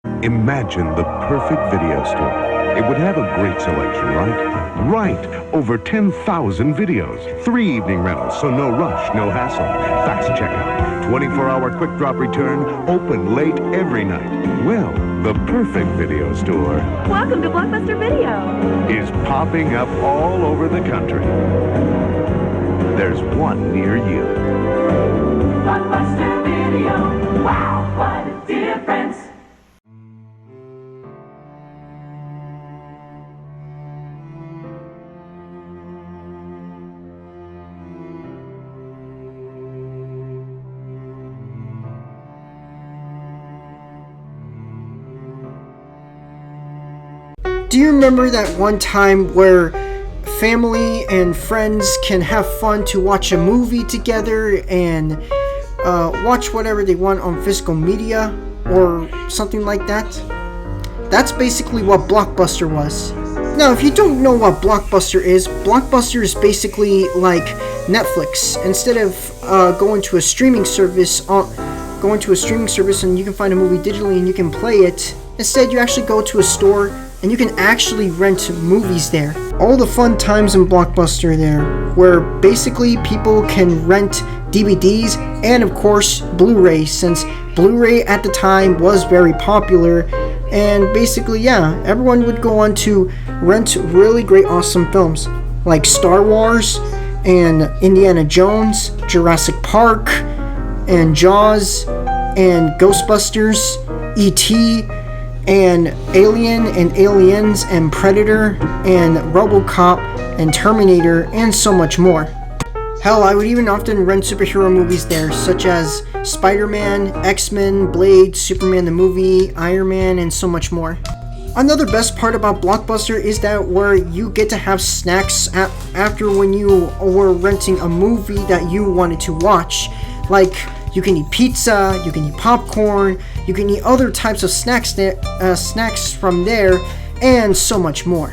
Imagine the perfect video store. It would have a great selection, right? Right! Over 10,000 videos. 3 evening rentals, so no rush, no hassle. Fast checkout. 24-hour quick drop return. Open late every night. Well, the perfect video store Welcome to Blockbuster Video. is popping up all over the country. There's one near you. Blockbuster Video. Wow, what a difference. Do you remember that one time where family and friends can have fun to watch a movie together and watch whatever they want on physical media or something like that? That's basically what Blockbuster was. Now, if you don't know what Blockbuster is basically like Netflix. Instead of going to a streaming service and you can find a movie digitally and you can play it, instead you actually go to a store and you can actually rent movies there. All the fun times in Blockbuster there, where basically people can rent DVDs and of course Blu-ray, since Blu-ray at the time was very popular. And basically, yeah, everyone would go on to rent really great awesome films like Star Wars and Indiana Jones, Jurassic Park and Jaws and Ghostbusters, E.T., and Alien and Aliens and Predator and RoboCop and Terminator and so much more. Hell, I would even often rent superhero movies there, such as Spiderman, X-Men, Blade, Superman the movie, Iron Man, and so much more. Another best part about Blockbuster is that where you get to have snacks after when you were renting a movie that you wanted to watch. Like, you can eat pizza, you can eat popcorn, you can eat other types of snacks from there, and so much more.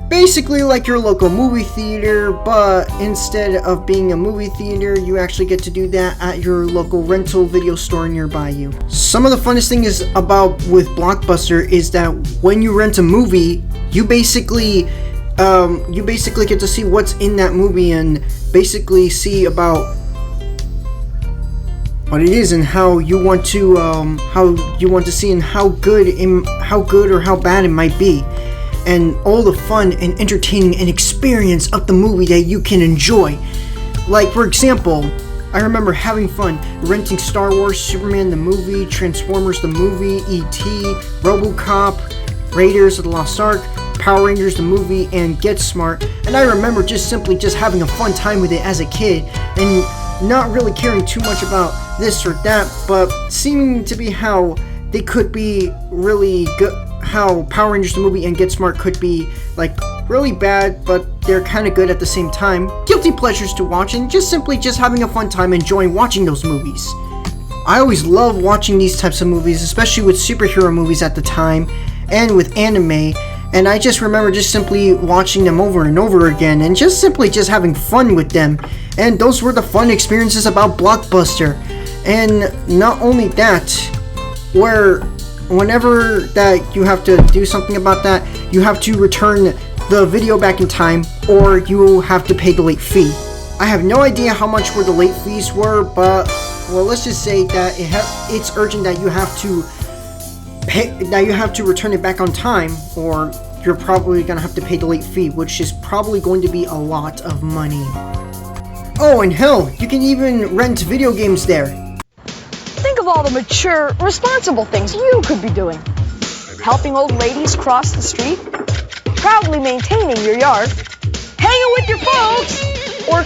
Basically like your local movie theater, but instead of being a movie theater, you actually get to do that at your local rental video store nearby you. Some of the funnest thing is about with Blockbuster is that when you rent a movie, you basically get to see what's in that movie and basically see about what it is and how you want to see and how good or how bad it might be, and all the fun and entertaining and experience of the movie that you can enjoy. Like, for example, I remember having fun renting Star Wars, Superman the movie, Transformers the movie, E.T., RoboCop, Raiders of the Lost Ark, Power Rangers the movie, and Get Smart. And I remember just having a fun time with it as a kid and not really caring too much about this or that, but seeming to be how they could be really good, how Power Rangers the movie and Get Smart could be like really bad, but they're kind of good at the same time. Guilty pleasures to watch and just having a fun time enjoying watching those movies. I always love watching these types of movies, especially with superhero movies at the time and with anime. And I just remember just simply watching them over and over again and just having fun with them. And those were the fun experiences about Blockbuster. And not only that, where whenever that you have to do something about that, you have to return the video back in time or you have to pay the late fee. I have no idea how much the late fees were, but well, let's just say that it's urgent that you have to return it back on time, or you're probably gonna have to pay the late fee, which is probably going to be a lot of money. Oh, and hell, you can even rent video games there. Think of all the mature, responsible things you could be doing. Helping old ladies cross the street, proudly maintaining your yard, hanging with your folks, or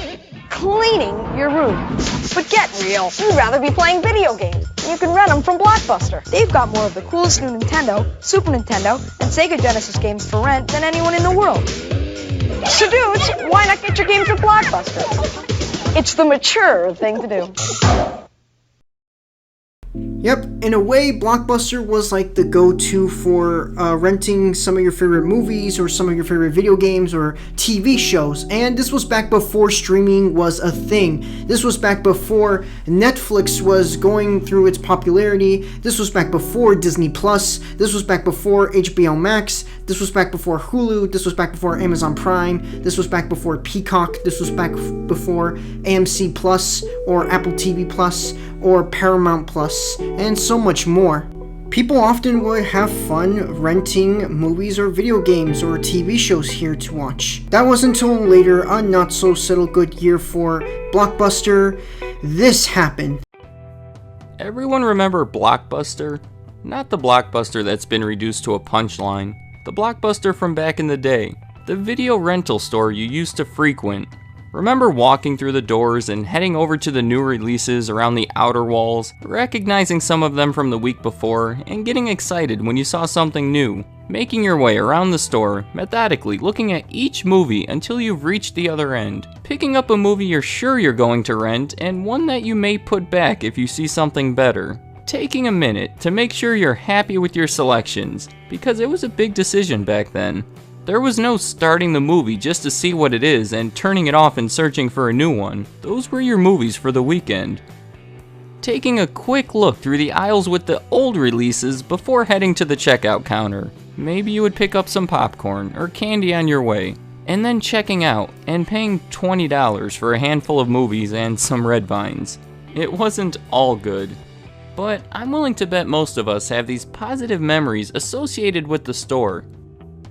cleaning your room. But get real, you'd rather be playing video games. You can rent them from Blockbuster. They've got more of the coolest new Nintendo, Super Nintendo, and Sega Genesis games for rent than anyone in the world. So dudes, why not get your games at Blockbuster? It's the mature thing to do. Yep, in a way, Blockbuster was like the go-to for renting some of your favorite movies or some of your favorite video games or TV shows. And this was back before streaming was a thing. This was back before Netflix was going through its popularity. This was back before Disney Plus. This was back before HBO Max. This was back before Hulu. This was back before Amazon Prime. This was back before Peacock. This was back before AMC Plus or Apple TV Plus or Paramount Plus, and so much more. People often would have fun renting movies or video games or TV shows here to watch. That was until later, a not so subtle good year for Blockbuster. This happened. Everyone remember Blockbuster? Not the Blockbuster that's been reduced to a punchline. The Blockbuster from back in the day. The video rental store you used to frequent. Remember walking through the doors and heading over to the new releases around the outer walls, recognizing some of them from the week before, and getting excited when you saw something new, making your way around the store, methodically looking at each movie until you've reached the other end, picking up a movie you're sure you're going to rent and one that you may put back if you see something better. Taking a minute to make sure you're happy with your selections, because it was a big decision back then. There was no starting the movie just to see what it is and turning it off and searching for a new one. Those were your movies for the weekend. Taking a quick look through the aisles with the old releases before heading to the checkout counter. Maybe you would pick up some popcorn or candy on your way. And then checking out and paying $20 for a handful of movies and some red vines. It wasn't all good. But I'm willing to bet most of us have these positive memories associated with the store.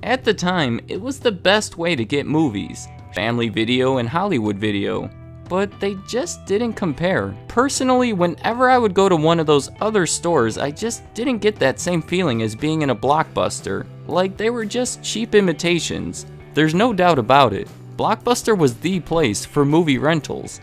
At the time, it was the best way to get movies, family video and Hollywood video, but they just didn't compare. Personally, whenever I would go to one of those other stores, I just didn't get that same feeling as being in a Blockbuster, like they were just cheap imitations. There's no doubt about it, Blockbuster was the place for movie rentals.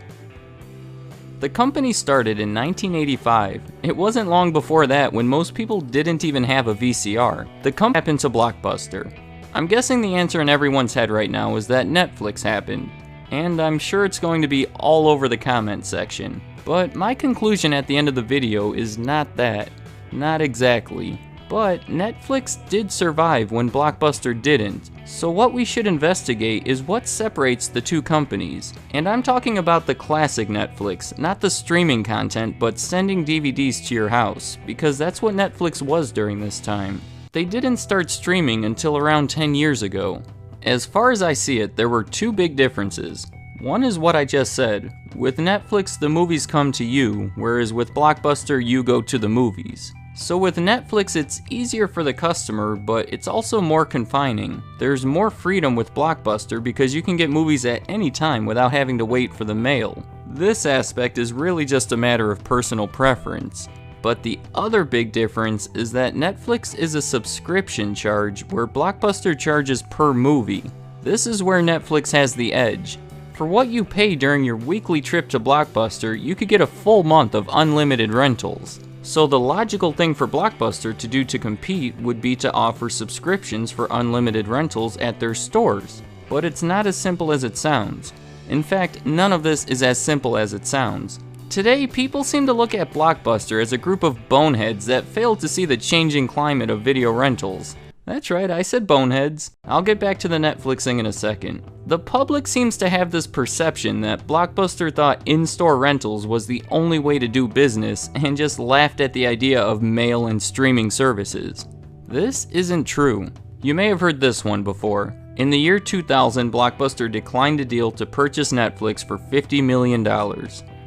The company started in 1985. It wasn't long before that when most people didn't even have a VCR. The company happened to Blockbuster. I'm guessing the answer in everyone's head right now is that Netflix happened, and I'm sure it's going to be all over the comment section. But my conclusion at the end of the video is not that. Not exactly. But Netflix did survive when Blockbuster didn't, so what we should investigate is what separates the two companies. And I'm talking about the classic Netflix, not the streaming content, but sending DVDs to your house, because that's what Netflix was during this time. They didn't start streaming until around 10 years ago. As far as I see it, there were two big differences. One is what I just said. With Netflix, the movies come to you, whereas with Blockbuster, you go to the movies. So with Netflix, it's easier for the customer, but it's also more confining. There's more freedom with Blockbuster because you can get movies at any time without having to wait for the mail. This aspect is really just a matter of personal preference. But the other big difference is that Netflix is a subscription charge where Blockbuster charges per movie. This is where Netflix has the edge. For what you pay during your weekly trip to Blockbuster, you could get a full month of unlimited rentals. So the logical thing for Blockbuster to do to compete would be to offer subscriptions for unlimited rentals at their stores. But it's not as simple as it sounds. In fact, none of this is as simple as it sounds. Today, people seem to look at Blockbuster as a group of boneheads that fail to see the changing climate of video rentals. That's right, I said boneheads. I'll get back to the Netflix thing in a second. The public seems to have this perception that Blockbuster thought in-store rentals was the only way to do business and just laughed at the idea of mail and streaming services. This isn't true. You may have heard this one before. In the year 2000, Blockbuster declined a deal to purchase Netflix for $50 million.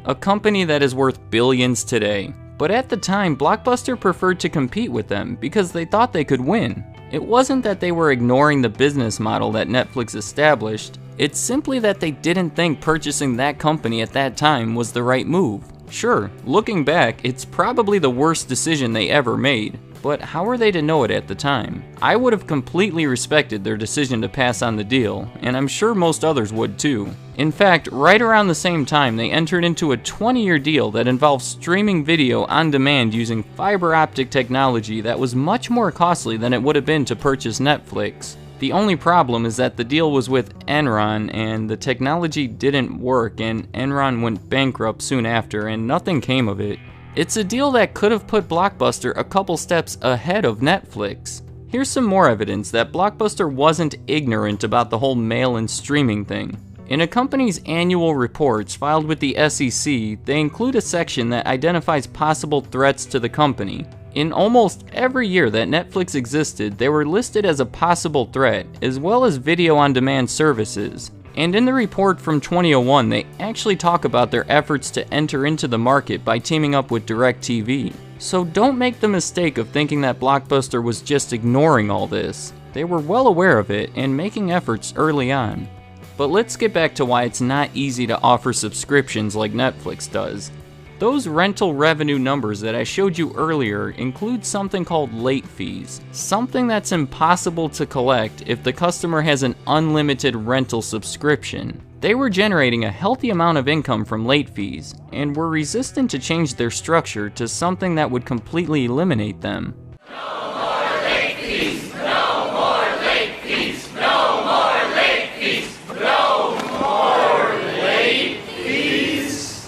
A company that is worth billions today. But at the time, Blockbuster preferred to compete with them because they thought they could win. It wasn't that they were ignoring the business model that Netflix established, it's simply that they didn't think purchasing that company at that time was the right move. Sure, looking back, it's probably the worst decision they ever made, but how were they to know it at the time? I would have completely respected their decision to pass on the deal, and I'm sure most others would too. In fact, right around the same time, they entered into a 20-year deal that involved streaming video on demand using fiber optic technology that was much more costly than it would have been to purchase Netflix. The only problem is that the deal was with Enron, and the technology didn't work, and Enron went bankrupt soon after, and nothing came of it. It's a deal that could have put Blockbuster a couple steps ahead of Netflix. Here's some more evidence that Blockbuster wasn't ignorant about the whole mail and streaming thing. In a company's annual reports filed with the SEC, they include a section that identifies possible threats to the company. In almost every year that Netflix existed, they were listed as a possible threat, as well as video-on-demand services. And in the report from 2001, they actually talk about their efforts to enter into the market by teaming up with DirecTV. So don't make the mistake of thinking that Blockbuster was just ignoring all this. They were well aware of it and making efforts early on. But let's get back to why it's not easy to offer subscriptions like Netflix does. Those rental revenue numbers that I showed you earlier include something called late fees, something that's impossible to collect if the customer has an unlimited rental subscription. They were generating a healthy amount of income from late fees, and were resistant to change their structure to something that would completely eliminate them. No more late fees! No more late fees! No more late fees! No more late fees!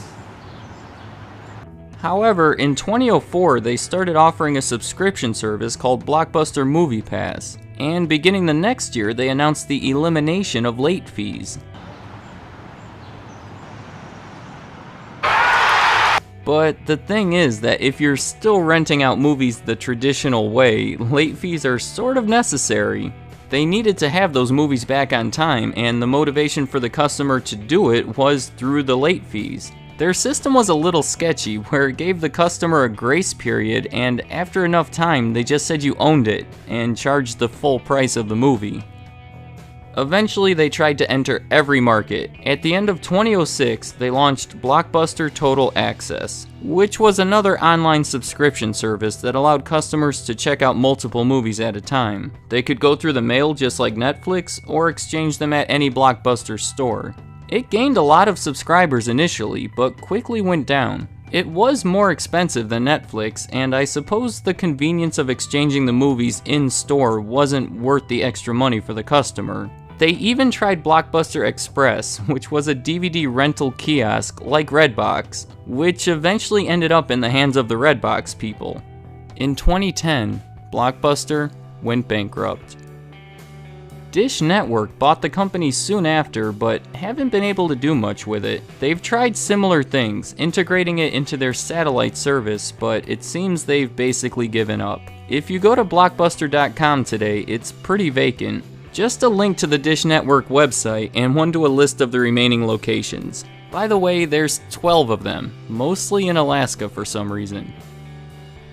However, in 2004, they started offering a subscription service called Blockbuster Movie Pass, and beginning the next year, they announced the elimination of late fees. But the thing is that if you're still renting out movies the traditional way, late fees are sort of necessary. They needed to have those movies back on time, and the motivation for the customer to do it was through the late fees. Their system was a little sketchy, where it gave the customer a grace period, and after enough time, they just said you owned it, and charged the full price of the movie. Eventually, they tried to enter every market. At the end of 2006, they launched Blockbuster Total Access, which was another online subscription service that allowed customers to check out multiple movies at a time. They could go through the mail just like Netflix, or exchange them at any Blockbuster store. It gained a lot of subscribers initially, but quickly went down. It was more expensive than Netflix, and I suppose the convenience of exchanging the movies in-store wasn't worth the extra money for the customer. They even tried Blockbuster Express, which was a DVD rental kiosk like Redbox, which eventually ended up in the hands of the Redbox people. In 2010, Blockbuster went bankrupt. Dish Network bought the company soon after, but haven't been able to do much with it. They've tried similar things, integrating it into their satellite service, but it seems they've basically given up. If you go to Blockbuster.com today, it's pretty vacant. Just a link to the Dish Network website and one to a list of the remaining locations. By the way, there's 12 of them, mostly in Alaska for some reason.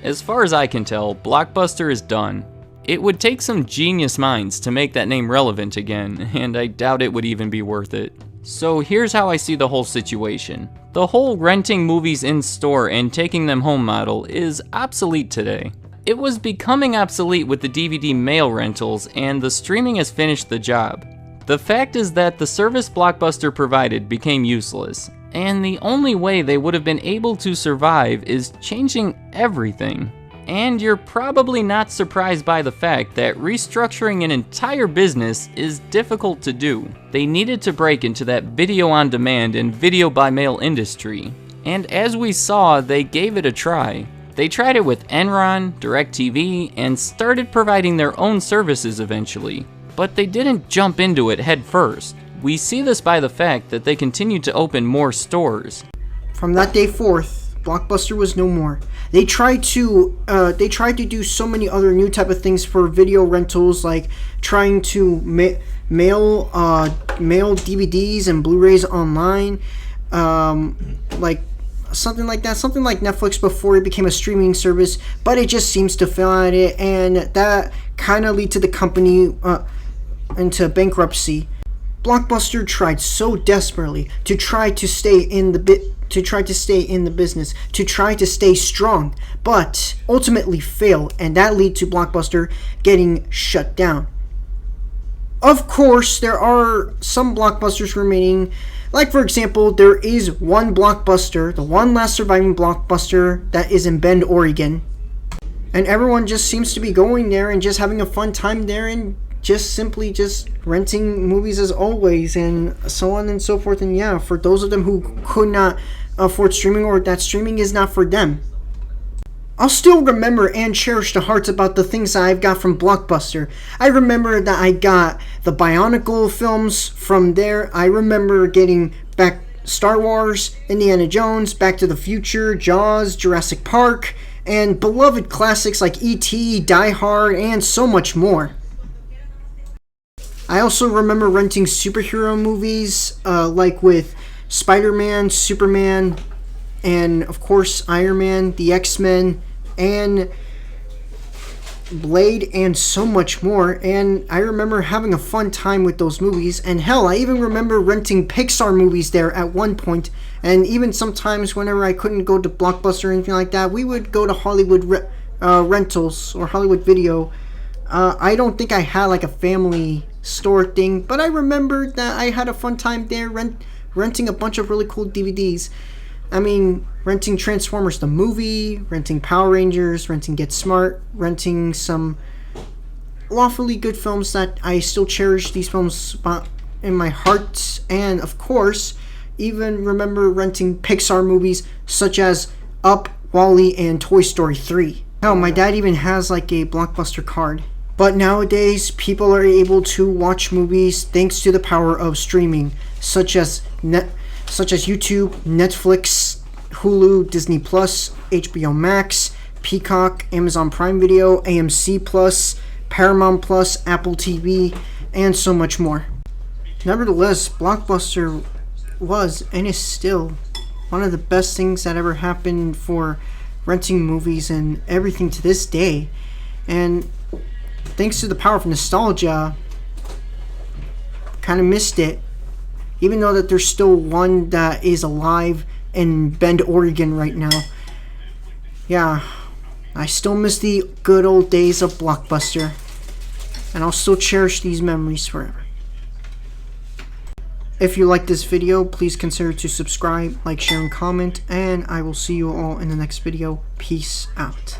As far as I can tell, Blockbuster is done. It would take some genius minds to make that name relevant again, and I doubt it would even be worth it. So here's how I see the whole situation. The whole renting movies in-store and taking them home model is obsolete today. It was becoming obsolete with the DVD mail rentals, and the streaming has finished the job. The fact is that the service Blockbuster provided became useless, and the only way they would have been able to survive is changing everything. And you're probably not surprised by the fact that restructuring an entire business is difficult to do. They needed to break into that video on demand and video by mail industry. And as we saw, they gave it a try. They tried it with Enron, DirecTV, and started providing their own services eventually. But they didn't jump into it head first. We see this by the fact that they continued to open more stores. From that day forth, Blockbuster was no more. They tried to do so many other new type of things for video rentals, like trying to mail DVDs and Blu-rays online, like something like that, something like Netflix before it became a streaming service. But it just seems to fail at it, and that kind of led to the company into bankruptcy. Blockbuster tried so desperately to try to stay in the business, to try to stay strong, but ultimately failed, and that led to Blockbuster getting shut down. Of course, there are some Blockbusters remaining. Like, for example, there is one Blockbuster, the one last surviving Blockbuster, that is in Bend, Oregon. And everyone just seems to be going there and just having a fun time there and just simply just renting movies as always, and so on and so forth. And yeah, for those of them who could not afford streaming, or that streaming is not for them, I'll still remember and cherish the hearts about the things that I've got from Blockbuster. I remember that I got the Bionicle films from there. I remember getting back Star Wars, Indiana Jones, Back to the Future, Jaws, Jurassic Park, and beloved classics like E.T., Die Hard, and so much more. I also remember renting superhero movies like with Spiderman, Superman, and of course Iron Man, the X-Men, and Blade, and so much more. And I remember having a fun time with those movies. And hell, I even remember renting Pixar movies there at one point. And even sometimes whenever I couldn't go to Blockbuster or anything like that, we would go to Hollywood Rentals or Hollywood Video. I don't think I had like a family store thing, but I remember that I had a fun time there renting a bunch of really cool DVDs. I mean, renting Transformers the movie, renting Power Rangers, renting Get Smart, renting some lawfully good films that I still cherish these films in my heart. And of course, even remember renting Pixar movies such as Up, WALL-E, and Toy Story 3. Hell, my dad even has like a Blockbuster card. But nowadays, people are able to watch movies thanks to the power of streaming, such as YouTube, Netflix, Hulu, Disney Plus, HBO Max, Peacock, Amazon Prime Video, AMC Plus, Paramount Plus, Apple TV, and so much more. Nevertheless, Blockbuster was and is still one of the best things that ever happened for renting movies and everything to this day. And thanks to the power of nostalgia, kind of missed it. Even though that there's still one that is alive in Bend, Oregon right now. Yeah, I still miss the good old days of Blockbuster. And I'll still cherish these memories forever. If you like this video, please consider to subscribe, like, share, and comment. And I will see you all in the next video. Peace out.